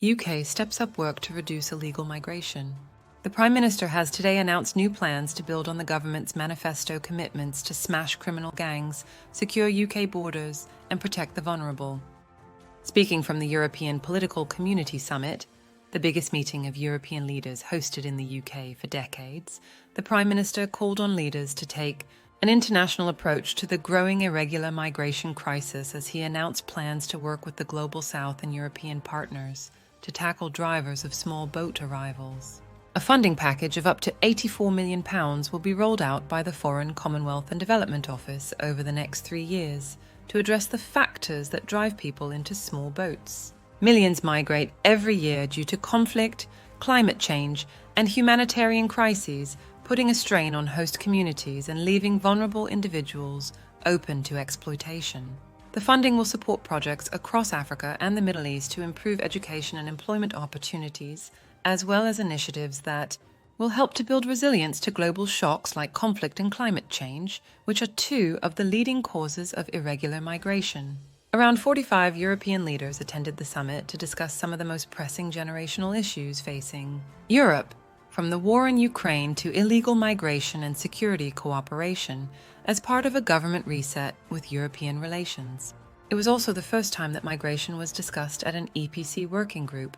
UK steps up work to reduce illegal migration. The Prime Minister has today announced new plans to build on the government's manifesto commitments to smash criminal gangs, secure UK borders, and protect the vulnerable. Speaking from the European Political Community Summit, the biggest meeting of European leaders hosted in the UK for decades, the Prime Minister called on leaders to take an international approach to the growing irregular migration crisis as he announced plans to work with the Global South and European partners to tackle drivers of small boat arrivals. A funding package of up to £84 million will be rolled out by the Foreign, Commonwealth and Development Office over the next 3 years to address the factors that drive people into small boats. Millions migrate every year due to conflict, climate change, and humanitarian crises, putting a strain on host communities and leaving vulnerable individuals open to exploitation. The funding will support projects across Africa and the Middle East to improve education and employment opportunities, as well as initiatives that will help to build resilience to global shocks like conflict and climate change, which are two of the leading causes of irregular migration. Around 45 European leaders attended the summit to discuss some of the most pressing generational issues facing Europe, from the war in Ukraine to illegal migration and security cooperation, as part of a government reset with European relations. It was also the first time that migration was discussed at an EPC working group,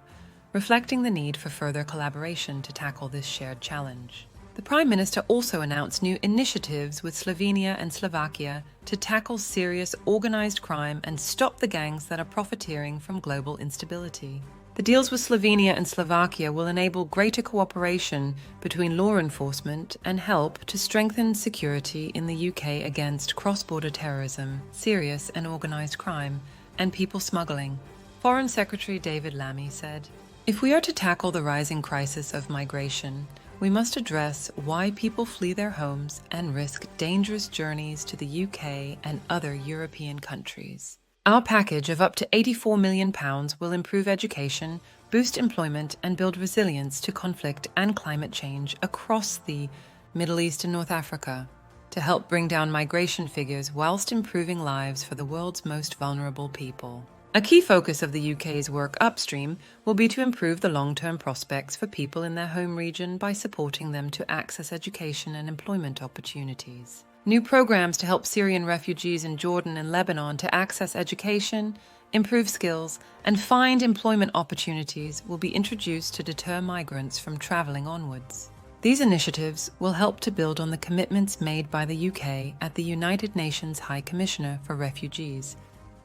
reflecting the need for further collaboration to tackle this shared challenge. The Prime Minister also announced new initiatives with Slovenia and Slovakia to tackle serious organized crime and stop the gangs that are profiteering from global instability. The deals with Slovenia and Slovakia will enable greater cooperation between law enforcement and help to strengthen security in the UK against cross-border terrorism, serious and organized crime, and people smuggling. Foreign Secretary David Lammy said, "If we are to tackle the rising crisis of migration, we must address why people flee their homes and risk dangerous journeys to the UK and other European countries." Our package of up to £84 million will improve education, boost employment, and build resilience to conflict and climate change across the Middle East and North Africa to help bring down migration figures whilst improving lives for the world's most vulnerable people. A key focus of the UK's work upstream will be to improve the long-term prospects for people in their home region by supporting them to access education and employment opportunities. New programs to help Syrian refugees in Jordan and Lebanon to access education, improve skills, and find employment opportunities will be introduced to deter migrants from travelling onwards. These initiatives will help to build on the commitments made by the UK at the United Nations High Commissioner for Refugees,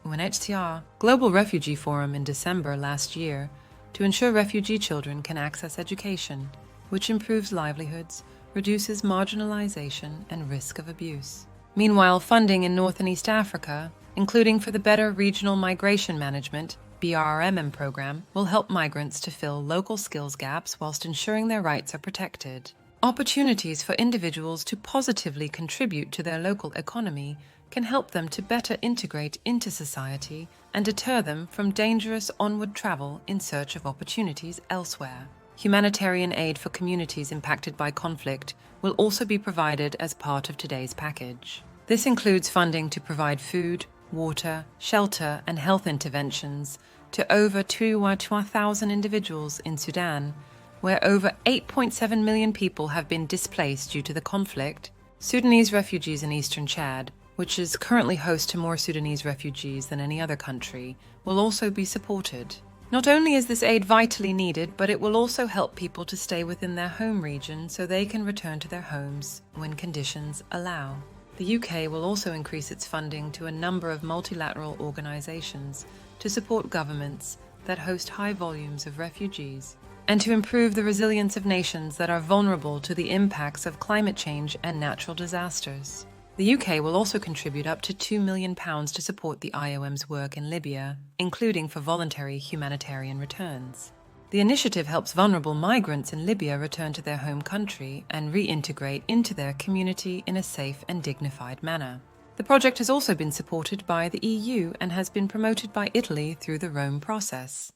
UNHCR, Global Refugee Forum in December last year, to ensure refugee children can access education, which improves livelihoods, reduces marginalization and risk of abuse. Meanwhile, funding in North and East Africa, including for the Better Regional Migration Management (BRMM) program, will help migrants to fill local skills gaps whilst ensuring their rights are protected. Opportunities for individuals to positively contribute to their local economy can help them to better integrate into society and deter them from dangerous onward travel in search of opportunities elsewhere. Humanitarian aid for communities impacted by conflict will also be provided as part of today's package. This includes funding to provide food, water, shelter, and health interventions to over 2,000 individuals in Sudan, where over 8.7 million people have been displaced due to the conflict. Sudanese refugees in eastern Chad, which is currently host to more Sudanese refugees than any other country, will also be supported. Not only is this aid vitally needed, but it will also help people to stay within their home region so they can return to their homes when conditions allow. The UK will also increase its funding to a number of multilateral organisations to support governments that host high volumes of refugees and to improve the resilience of nations that are vulnerable to the impacts of climate change and natural disasters. The UK will also contribute up to £2 million to support the IOM's work in Libya, including for voluntary humanitarian returns. The initiative helps vulnerable migrants in Libya return to their home country and reintegrate into their community in a safe and dignified manner. The project has also been supported by the EU and has been promoted by Italy through the Rome process.